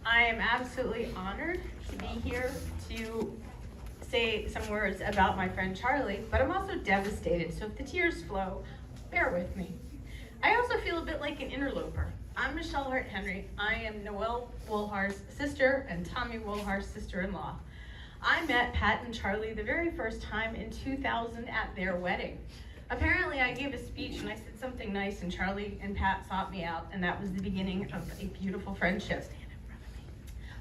I am absolutely honored to be here to say some words about my friend Charlie, but I'm also devastated, so if the tears flow, bear with me. I also feel a bit like an interloper. I'm Michelle Hart Henry. I am Noelle Woolhar's sister and Tommy Woolhar's sister-in-law. I met Pat and Charlie the very first time in 2000 at their wedding. Apparently I gave a speech and I said something nice and Charlie and Pat sought me out, and that was the beginning of a beautiful friendship. Stand in front of me.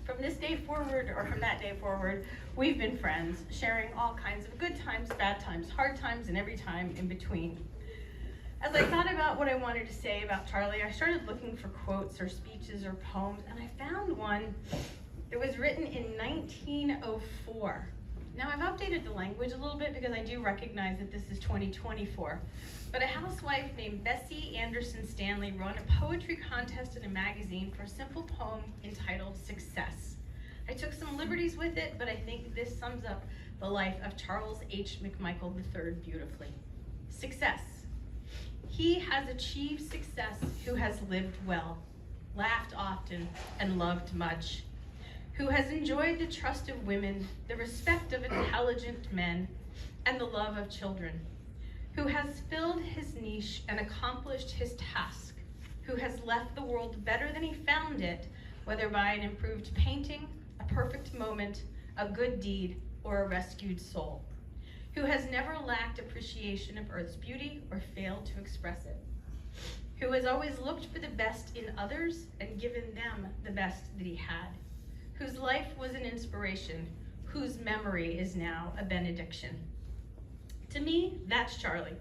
From this day forward, or from that day forward, we've been friends, sharing all kinds of good times, bad times, hard times, and every time in between. As I thought about what I wanted to say about Charlie, I started looking for quotes or speeches or poems, and I found one that was written in 1904. Now, I've updated the language a little bit because I do recognize that this is 2024. But a housewife named Bessie Anderson Stanley won a poetry contest in a magazine for a simple poem entitled Success. I took some liberties with it, but I think this sums up the life of Charles H. McMichael III beautifully. Success. He has achieved success who has lived well, laughed often, and loved much, who has enjoyed the trust of women, the respect of intelligent men, and the love of children, who has filled his niche and accomplished his task, who has left the world better than he found it, whether by an improved painting, a perfect moment, a good deed, or a rescued soul, who has never lacked appreciation of earth's beauty or failed to express it, who has always looked for the best in others and given them the best that he had, whose life was an inspiration, whose memory is now a benediction. To me, that's Charlie.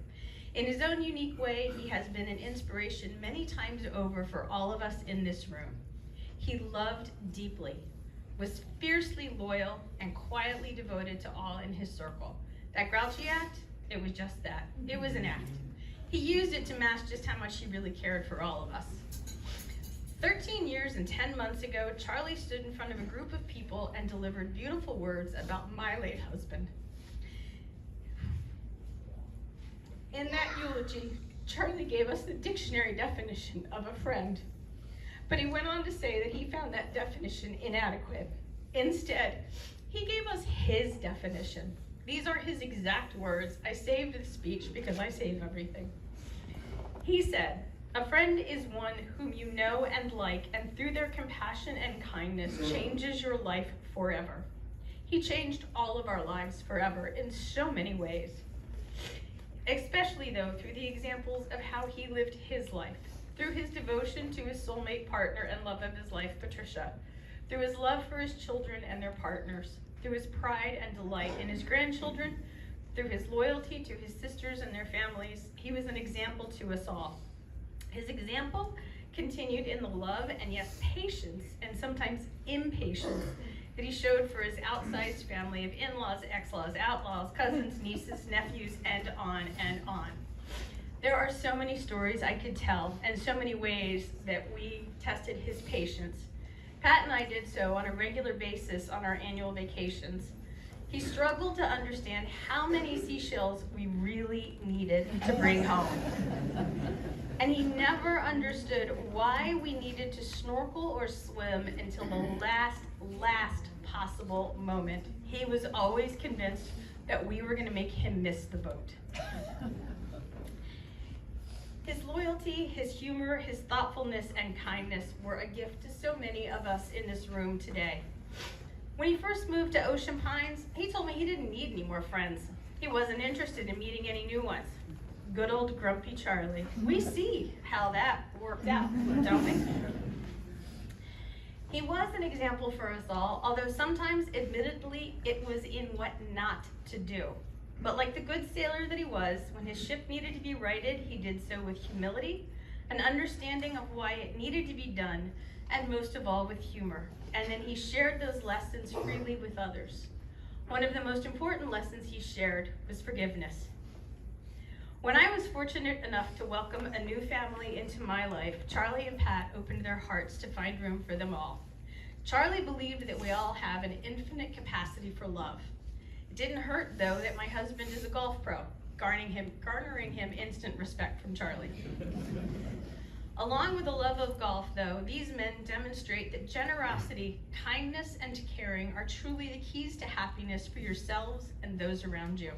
In his own unique way, he has been an inspiration many times over for all of us in this room. He loved deeply, was fiercely loyal, and quietly devoted to all in his circle. That grouchy act, it was just that. It was an act. He used it to mask just how much he really cared for all of us. 13 years and 10 months ago, Charlie stood in front of a group of people and delivered beautiful words about my late husband. In that eulogy, Charlie gave us the dictionary definition of a friend, but he went on to say that he found that definition inadequate. Instead, he gave us his definition. These are his exact words. I saved the speech because I save everything. He said, "A friend is one whom you know and like, and through their compassion and kindness changes your life forever." He changed all of our lives forever in so many ways, especially though through the examples of how he lived his life, through his devotion to his soulmate partner and love of his life, Patricia, through his love for his children and their partners, through his pride and delight in his grandchildren, through his loyalty to his sisters and their families. He was an example to us all. His example continued in the love and yes, patience and sometimes impatience that he showed for his outsized family of in-laws, ex-laws, outlaws, cousins, nieces, nephews, and on and on. There are so many stories I could tell and so many ways that we tested his patience. Pat and I did so on a regular basis on our annual vacations. He struggled to understand how many seashells we really needed to bring home. And he never understood why we needed to snorkel or swim until the last possible moment. He was always convinced that we were going to make him miss the boat. His loyalty, his humor, his thoughtfulness, and kindness were a gift to so many of us in this room today. When he first moved to Ocean Pines, he told me he didn't need any more friends. He wasn't interested in meeting any new ones. Good old grumpy Charlie. We see how that worked out, don't we? He was an example for us all, although sometimes, admittedly, it was in what not to do. But like the good sailor that he was, when his ship needed to be righted, he did so with humility, an understanding of why it needed to be done, and most of all with humor. And then he shared those lessons freely with others. One of the most important lessons he shared was forgiveness. When I was fortunate enough to welcome a new family into my life, Charlie and Pat opened their hearts to find room for them all. Charlie believed that we all have an infinite capacity for love. It didn't hurt, though, that my husband is a golf pro, garnering him instant respect from Charlie. Along with a love of golf, though, these men demonstrate that generosity, kindness, and caring are truly the keys to happiness for yourselves and those around you.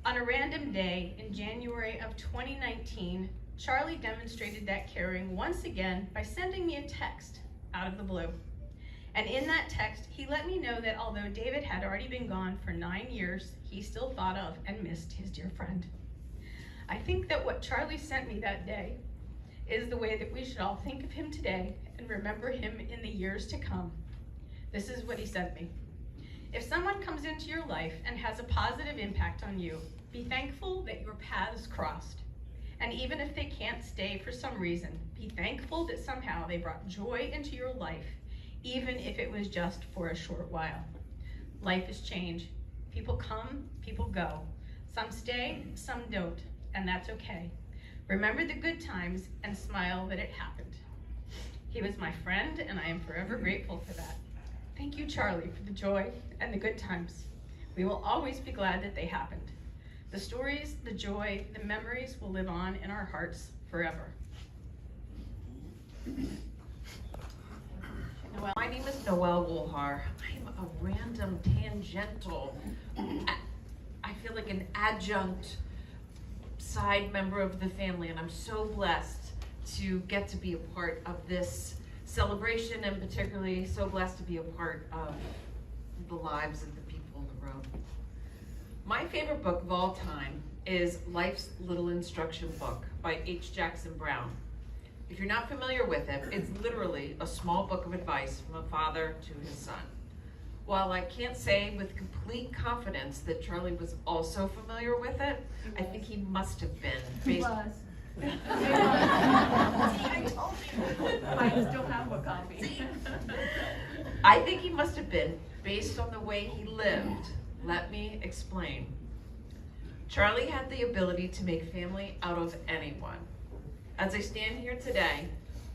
On a random day in January of 2019, Charlie demonstrated that caring once again by sending me a text out of the blue. And in that text, he let me know that although David had already been gone for 9 years, he still thought of and missed his dear friend. I think that what Charlie sent me that day is the way that we should all think of him today and remember him in the years to come. This is what he sent me. If someone comes into your life and has a positive impact on you, be thankful that your paths crossed. And even if they can't stay for some reason, be thankful that somehow they brought joy into your life, even if it was just for a short while. Life is change. People come, people go. Some stay, some don't, and that's okay. Remember the good times and smile that it happened. He was my friend, and I am forever grateful for that. Thank you, Charlie, for the joy and the good times. We will always be glad that they happened. The stories, the joy, the memories will live on in our hearts forever. Noelle. My name is Noelle Woolhar. I'm a random tangential, I feel like an adjunct side member of the family, and I'm so blessed to get to be a part of this celebration, and particularly so blessed to be a part of the lives of the people in the room. My favorite book of all time is Life's Little Instruction Book by H. Jackson Brown. If you're not familiar with it, it's literally a small book of advice from a father to his son. While I can't say with complete confidence that Charlie was also familiar with it, I think he must have been. He was. See, I told you. I still have a copy. I think he must have been, based on the way he lived. Let me explain. Charlie had the ability to make family out of anyone. As I stand here today,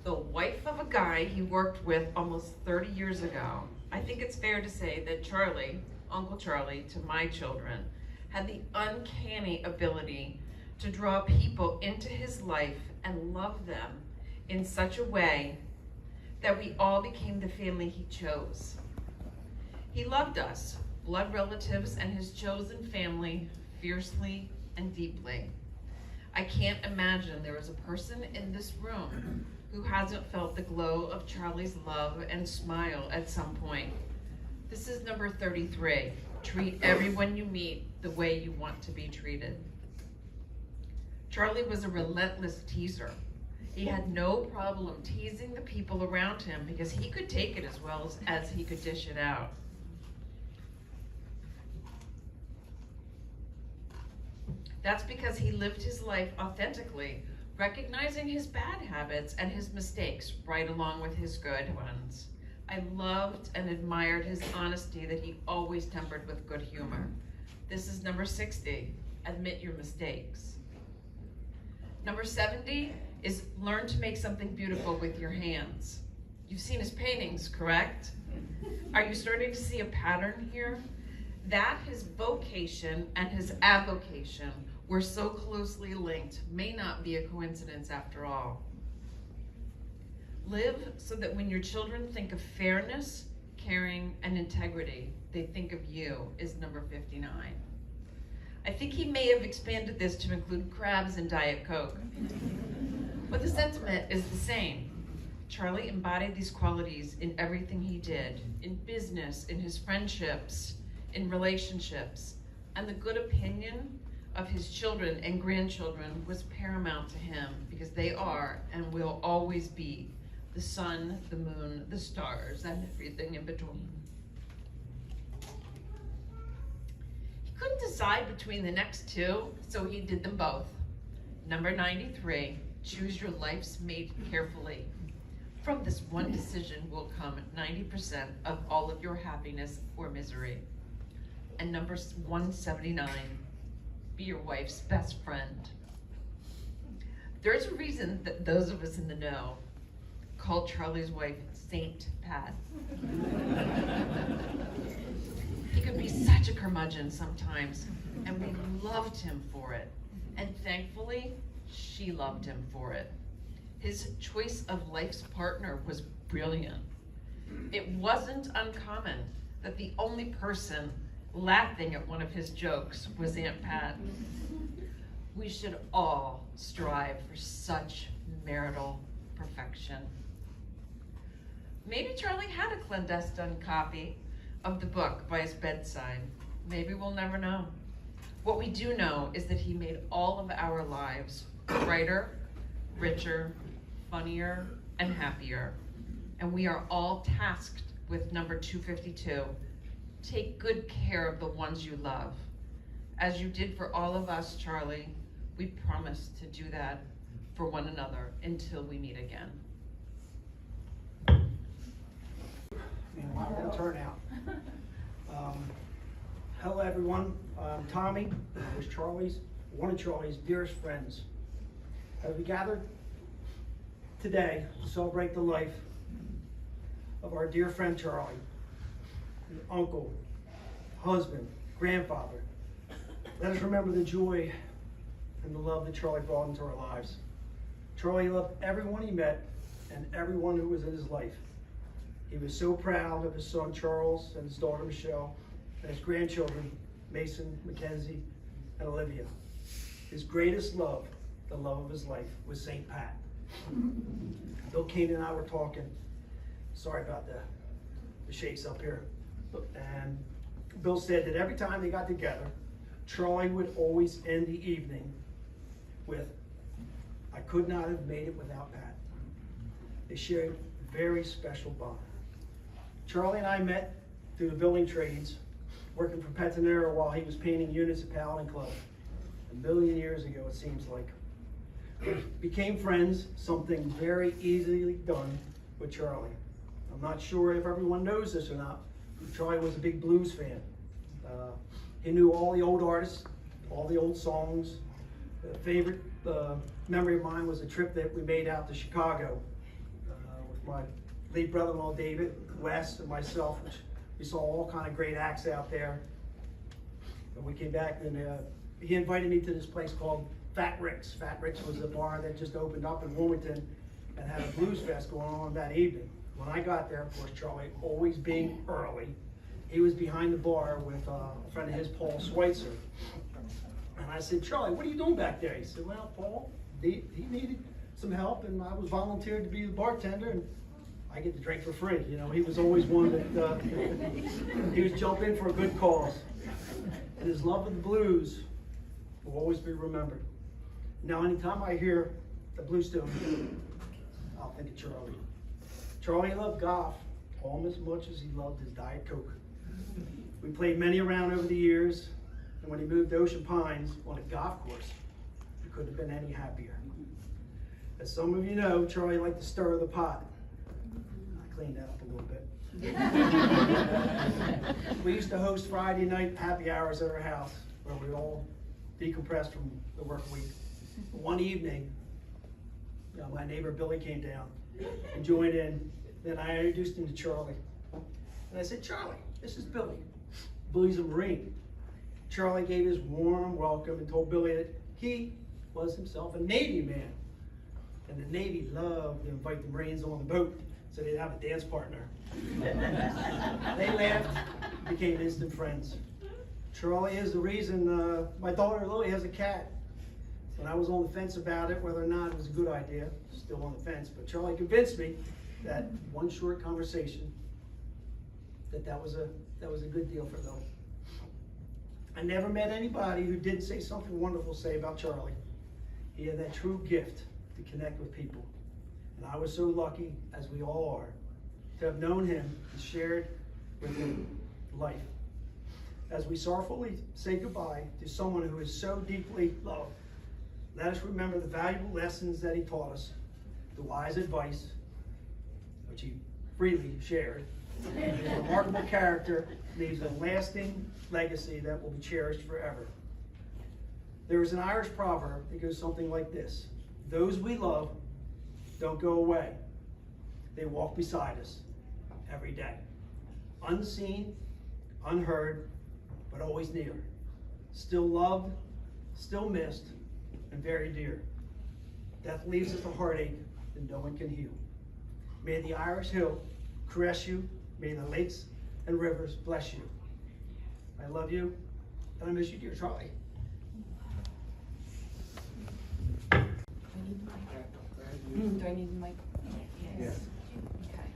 the wife of a guy he worked with almost 30 years ago, I think it's fair to say that Charlie, Uncle Charlie, to my children, had the uncanny ability to draw people into his life and love them in such a way that we all became the family he chose. He loved us, blood relatives and his chosen family, fiercely and deeply. I can't imagine there is a person in this room who hasn't felt the glow of Charlie's love and smile at some point. This is number 33. Treat everyone you meet the way you want to be treated. Charlie was a relentless teaser. He had no problem teasing the people around him because he could take it as well as he could dish it out. That's because he lived his life authentically, recognizing his bad habits and his mistakes right along with his good ones. I loved and admired his honesty that he always tempered with good humor. This is number 60, admit your mistakes. Number 70 is learn to make something beautiful with your hands. You've seen his paintings, correct? Are you starting to see a pattern here? That his vocation and his avocation were so closely linked may not be a coincidence after all. Live so that when your children think of fairness, caring, and integrity, they think of you is number 59. I think he may have expanded this to include crabs and Diet Coke. But the sentiment is the same. Charlie embodied these qualities in everything he did, in business, in his friendships, in relationships, and the good opinion of his children and grandchildren was paramount to him because they are and will always be the sun, the moon, the stars, and everything in between. He couldn't decide between the next two, so he did them both. Number 93, choose your life's mate carefully. From this one decision will come 90% of all of your happiness or misery. And number 179, be your wife's best friend. There's a reason that those of us in the know call Charlie's wife Saint Pat. He could be such a curmudgeon sometimes, and we loved him for it. And thankfully, she loved him for it. His choice of life's partner was brilliant. It wasn't uncommon that the only person laughing at one of his jokes was Aunt Pat. We should all strive for such marital perfection. Maybe Charlie had a clandestine copy of the book by his bedside. Maybe we'll never know. What we do know is that he made all of our lives brighter, richer, funnier, and happier. And we are all tasked with number 252. Take good care of the ones you love. As you did for all of us, Charlie, we promise to do that for one another until we meet again. Wow, turnout. Hello everyone, I'm Tommy. I was one of Charlie's dearest friends. As we gathered today to celebrate the life of our dear friend Charlie, his uncle, husband, grandfather, let us remember the joy and the love that Charlie brought into our lives. Charlie loved everyone he met and everyone who was in his life. He was so proud of his son Charles and his daughter Michelle and his grandchildren Mason, Mackenzie, and Olivia. His greatest love, the love of his life, was St. Pat. Bill Kane and I were talking. Sorry about the shakes up here. And Bill said that every time they got together, Charlie would always end the evening with, "I could not have made it without Pat." They shared a very special bond. Charlie and I met through the building trades, working for Petanera while he was painting units at Paladin Club. A million years ago, it seems like. We became friends, something very easily done with Charlie. I'm not sure if everyone knows this or not, but Charlie was a big blues fan. He knew all the old artists, all the old songs. A favorite memory of mine was a trip that we made out to Chicago with my late brother-in-law David, Wes, and myself, which we saw all kind of great acts out there. And we came back and he invited me to this place called Fat Rick's. Fat Rick's was a bar that just opened up in Wilmington and had a blues fest going on that evening. When I got there, of course, Charlie always being early, he was behind the bar with a friend of his, Paul Schweitzer. And I said, "Charlie, what are you doing back there?" He said, "Well, Paul, he needed some help and I was volunteered to be the bartender and I get to drink for free." You know, he was always one that, he was jumping in for a good cause. And his love of the blues will always be remembered. Now, anytime I hear the blues tune, I'll think of Charlie. Charlie loved golf almost as much as he loved his Diet Coke. We played many around over the years, and when he moved to Ocean Pines on a golf course, he couldn't have been any happier. As some of you know, Charlie liked to stir the pot. I cleaned that up a little bit. We used to host Friday night happy hours at our house where we all decompressed from the work week. One evening, my neighbor Billy came down and joined in. Then I introduced him to Charlie. And I said, "Charlie, this is Billy. Billy's a Marine." Charlie gave his warm welcome and told Billy that he was himself a Navy man. And the Navy loved to invite the Marines on the boat so they'd have a dance partner. They laughed, became instant friends. Charlie is the reason my daughter Lily has a cat. When I was on the fence about it, whether or not it was a good idea, still on the fence, but Charlie convinced me that one short conversation, that was a good deal for Lily. I never met anybody who didn't say something wonderful to say about Charlie. He had that true gift to connect with people. And I was so lucky, as we all are, to have known him and shared with him life. As we sorrowfully say goodbye to someone who is so deeply loved, let us remember the valuable lessons that he taught us, the wise advice, which he freely shared. His remarkable character leaves a lasting legacy that will be cherished forever. There is an Irish proverb that goes something like this: "Those we love don't go away. They walk beside us every day. Unseen, unheard, but always near. Still loved, still missed, and very dear. Death leaves us a heartache that no one can heal. May the Irish Hill caress you. May the lakes and rivers bless you. I love you, and I miss you, dear Charlie. Do I need the mic? Yes. Okay.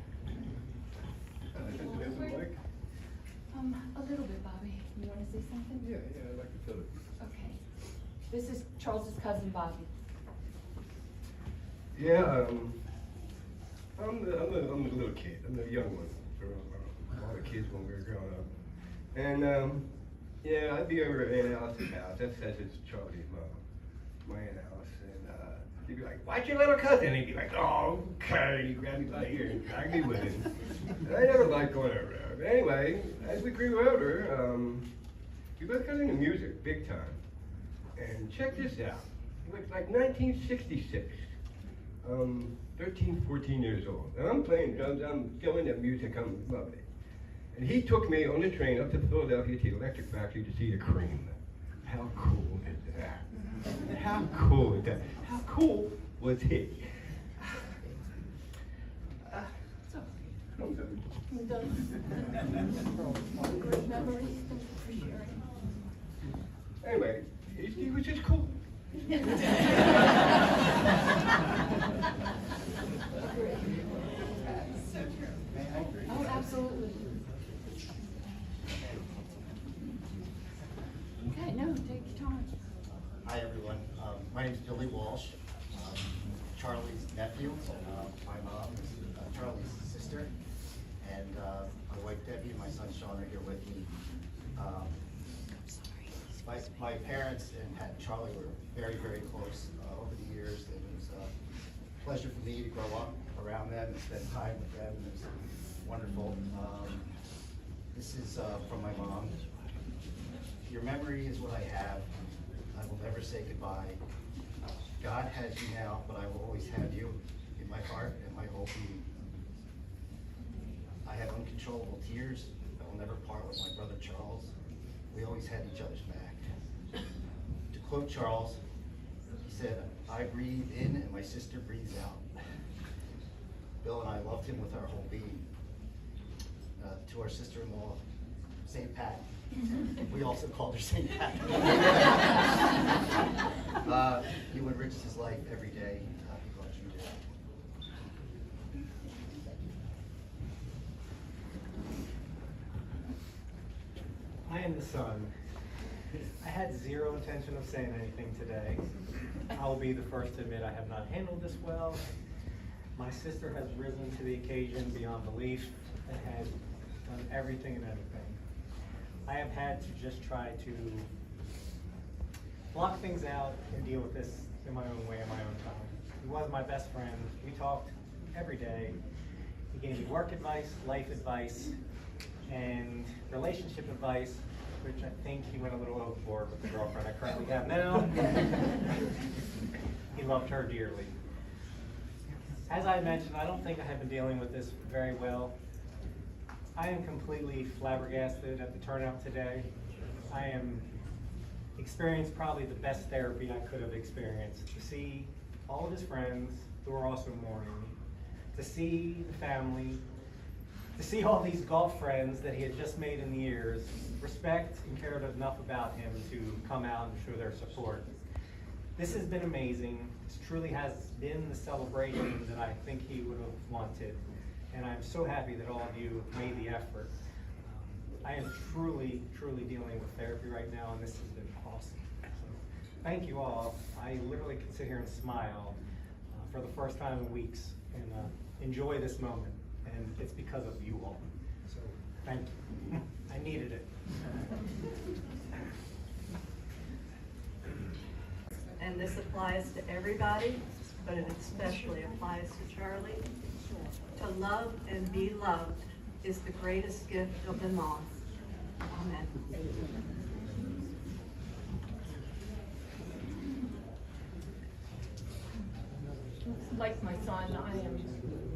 A little bit, Bobby. You want to say something? Yeah, I'd like to fill it. Okay. This is Charles's cousin, Bobby. Yeah, I'm the little kid. I'm the young one for all the kids when we were growing up. And yeah, I'd be over at Aunt Alice's house. That's it's Charlie's mom, my Aunt Alice. And she'd be like, "Watch your little cousin." And he'd be like, "Oh, okay." He'd grab me by the ear and drag me with him. And I never liked going over there. But anyway, as we grew older, we both got into music big time. And check this out. It was like 1966. 13, 14 years old. And I'm playing drums, I'm going to music, I'm loving it. And he took me on the train up to Philadelphia to the Electric Factory to see the Cream. How cool is that? How cool is that? How cool was he? I'm done. Great memories. Thank you for sharing. Anyway, he was just cool. Oh, absolutely. Okay, no, take your time. Hi, everyone. My name is Billy Walsh. Charlie's nephew. My mom is Charlie's sister. And my wife Debbie and my son Sean are here with me. My parents and Charlie were very, very close over the years. And it was a pleasure for me to grow up around them and spend time with them. It was wonderful. This is from my mom. Your memory is what I have. I will never say goodbye. God has you now, but I will always have you in my heart and my whole being. I have uncontrollable tears. I will never part with my brother Charles. We always had each other's back. To quote Charles, he said, "I breathe in and my sister breathes out." Bill and I loved him with our whole being. To our sister-in-law, St. Pat. We also called her St. Pat. You enriched his life every day because you did. I am the son. I had zero intention of saying anything today. I will be the first to admit I have not handled this well. My sister has risen to the occasion beyond belief and has done everything and anything. I have had to just try to block things out and deal with this in my own way, in my own time. He was my best friend. We talked every day. He gave me work advice, life advice, and relationship advice, which I think he went a little overboard with the girlfriend I currently have now. He loved her dearly. As I mentioned, I don't think I have been dealing with this very well. I am completely flabbergasted at the turnout today. I am experienced probably the best therapy I could have experienced. To see all of his friends who are also mourning, to see the family, to see all these golf friends that he had just made in the years, respect and cared enough about him to come out and show their support. This has been amazing. This truly has been the celebration that I think he would have wanted. And I'm so happy that all of you made the effort. I am truly, truly dealing with therapy right now, and this has been awesome. So, thank you all. I literally can sit here and smile for the first time in weeks and enjoy this moment. And it's because of you all. So, thank you. I needed it. And this applies to everybody, but it especially applies to Charlie. To love and be loved is the greatest gift of them all. Amen. Like my son,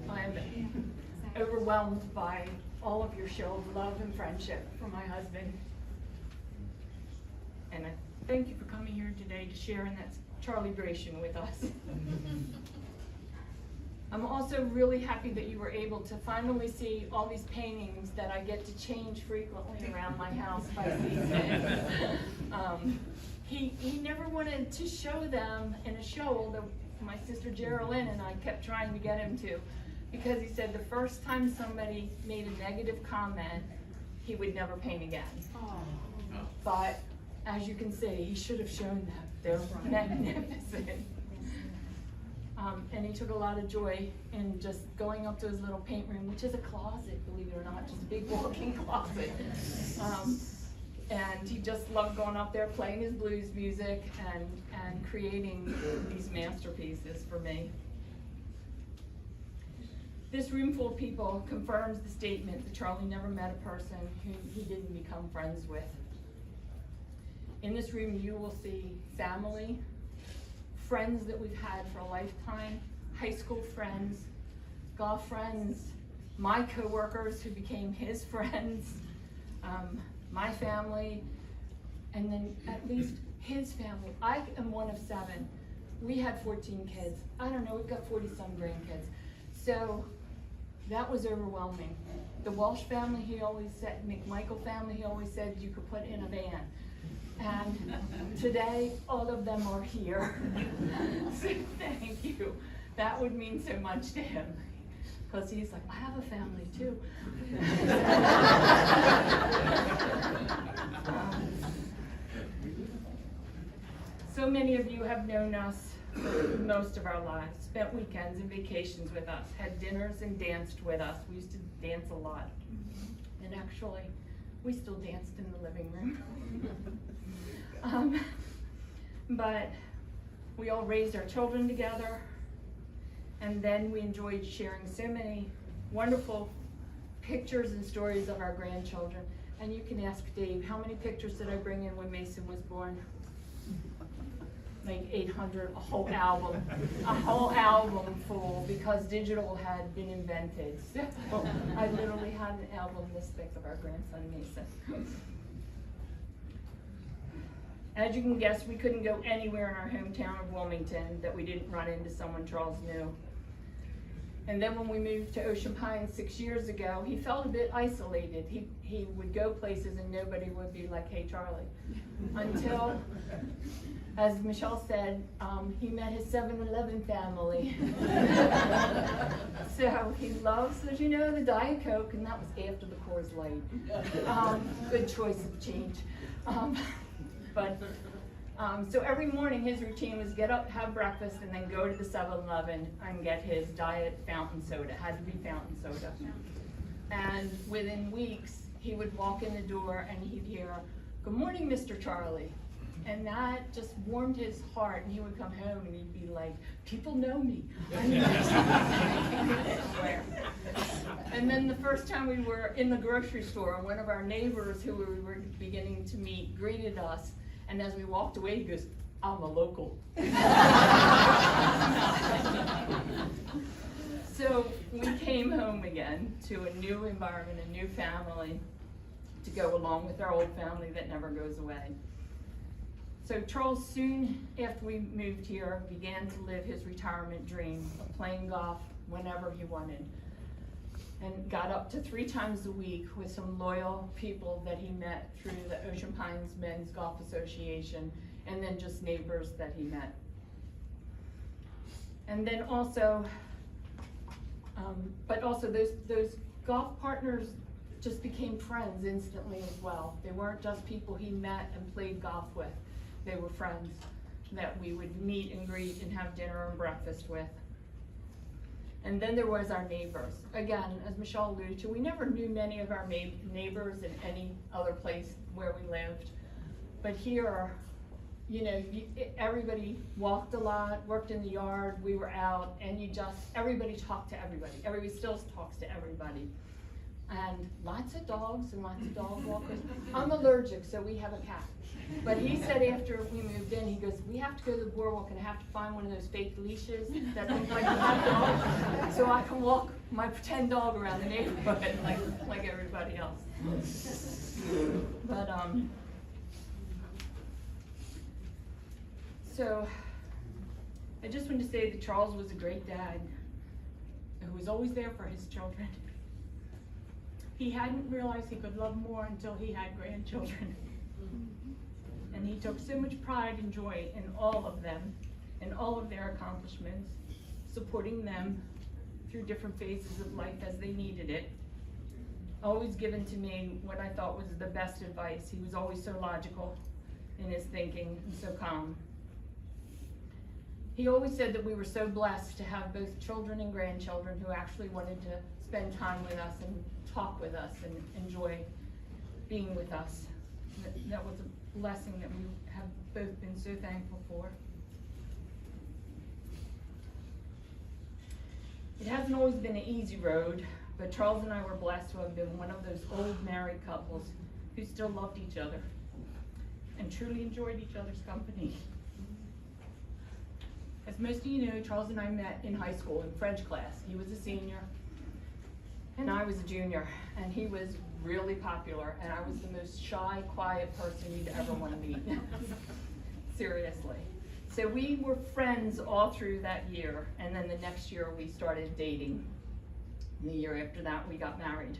I am overwhelmed by all of your show of love and friendship for my husband. And I thank you for coming here today to share in that Charliebration with us. I'm also really happy that you were able to finally see all these paintings that I get to change frequently around my house by season. He never wanted to show them in a show, although my sister Geraldine and I kept trying to get him to, because he said the first time somebody made a negative comment, he would never paint again. But as you can see, he should have shown them. They're magnificent. And he took a lot of joy in just going up to his little paint room, which is a closet, believe it or not, just a big walk-in closet. And he just loved going up there, playing his blues music and creating these masterpieces for me. This room full of people confirms the statement that Charlie never met a person who he didn't become friends with. In this room you will see family, friends that we've had for a lifetime, high school friends, golf friends, my coworkers who became his friends, my family, and then at least his family. I am one of 7. We had 14 kids. I don't know, we've got 40-some grandkids. So that was overwhelming. The Walsh family, he always said, McMichael family, he always said you could put in a van. And today, all of them are here. So thank you. That would mean so much to him. Because he's like, I have a family too. So many of you have known us for most of our lives, spent weekends and vacations with us, had dinners and danced with us. We used to dance a lot. And actually, we still danced in the living room. But we all raised our children together, and then we enjoyed sharing so many wonderful pictures and stories of our grandchildren. And you can ask Dave, how many pictures did I bring in when Mason was born? Like 800, a whole album full, because digital had been invented. So I literally had an album this thick of our grandson Mason. As you can guess, we couldn't go anywhere in our hometown of Wilmington that we didn't run into someone Charles knew. And then when we moved to Ocean Pines 6 years ago, he felt a bit isolated. He would go places and nobody would be like, hey, Charlie. Until, as Michelle said, he met his 7-Eleven family. So he loves, as you know, the Diet Coke, and that was after the Coors Light. Good choice of change. So every morning his routine was get up, have breakfast, and then go to the 7-Eleven and get his diet fountain soda. It had to be fountain soda. And within weeks, he would walk in the door and he'd hear, "Good morning, Mr. Charlie." And that just warmed his heart, and he would come home and he'd be like, people know me. And then the first time we were in the grocery store, one of our neighbors who we were beginning to meet greeted us. And as we walked away, he goes, I'm a local. So we came home again to a new environment, a new family, to go along with our old family that never goes away. So Charles, soon after we moved here, began to live his retirement dream of playing golf whenever he wanted. And got up to 3 times a week with some loyal people that he met through the Ocean Pines Men's Golf Association, and then just neighbors that he met. And then also, but also those golf partners just became friends instantly as well. They weren't just people he met and played golf with. They were friends that we would meet and greet and have dinner and breakfast with. And then there was our neighbors. Again, as Michelle alluded to, we never knew many of our neighbors in any other place where we lived. But here, you know, everybody walked a lot, worked in the yard, we were out, and everybody talked to everybody. Everybody still talks to everybody. And lots of dogs and lots of dog walkers. I'm allergic, so we have a cat. But he said after we moved in, he goes, we have to go to the boardwalk and I have to find one of those fake leashes that look like a hot dog, so I can walk my pretend dog around the neighborhood like everybody else. But so I just wanted to say that Charles was a great dad. who was always there for his children. He hadn't realized he could love more until he had grandchildren. And he took so much pride and joy in all of them, in all of their accomplishments, supporting them through different phases of life as they needed it. Always given to me what I thought was the best advice. He was always so logical in his thinking and so calm. He always said that we were so blessed to have both children and grandchildren who actually wanted to spend time with us and talk with us and enjoy being with us. That was a blessing that we have both been so thankful for. It hasn't always been an easy road, but Charles and I were blessed to have been one of those old married couples who still loved each other and truly enjoyed each other's company. As most of you know, Charles and I met in high school in French class. He was a senior and I was a junior, and he was really popular, and I was the most shy, quiet person you'd ever want to meet. Seriously. So we were friends all through that year, and then the next year we started dating. And the year after that we got married.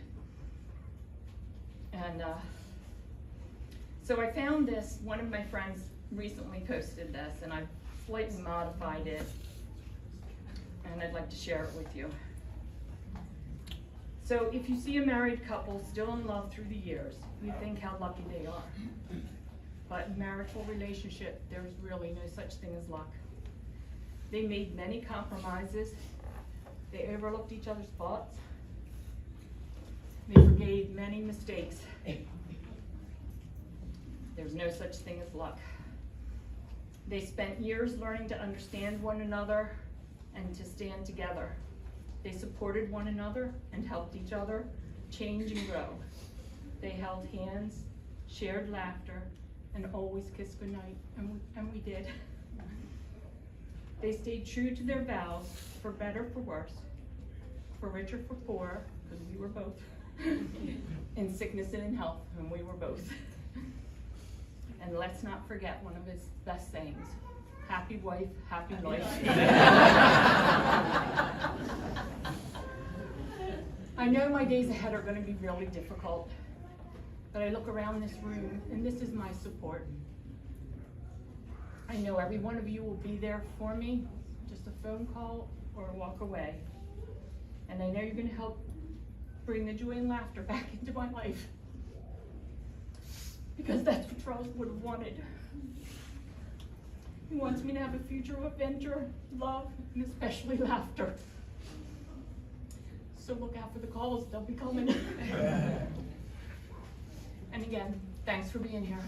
And so I found this, one of my friends recently posted this, and I've slightly modified it, and I'd like to share it with you. So if you see a married couple still in love through the years, you think how lucky they are. But in marital relationship, there's really no such thing as luck. They made many compromises. They overlooked each other's faults. They forgave many mistakes. There's no such thing as luck. They spent years learning to understand one another and to stand together. They supported one another and helped each other change and grow. They held hands, shared laughter, and always kissed goodnight, and we did. They stayed true to their vows, for better, for worse, for richer, for poorer, because we were both, in sickness and in health, and we were both. And let's not forget one of his best sayings, happy wife, happy life. I know my days ahead are going to be really difficult, but I look around this room, and this is my support. I know every one of you will be there for me, just a phone call or a walk away. And I know you're going to help bring the joy and laughter back into my life, because that's what Charles would have wanted. He wants me to have a future of adventure, love, and especially laughter. So look out for the calls, they'll be coming. And again, thanks for being here.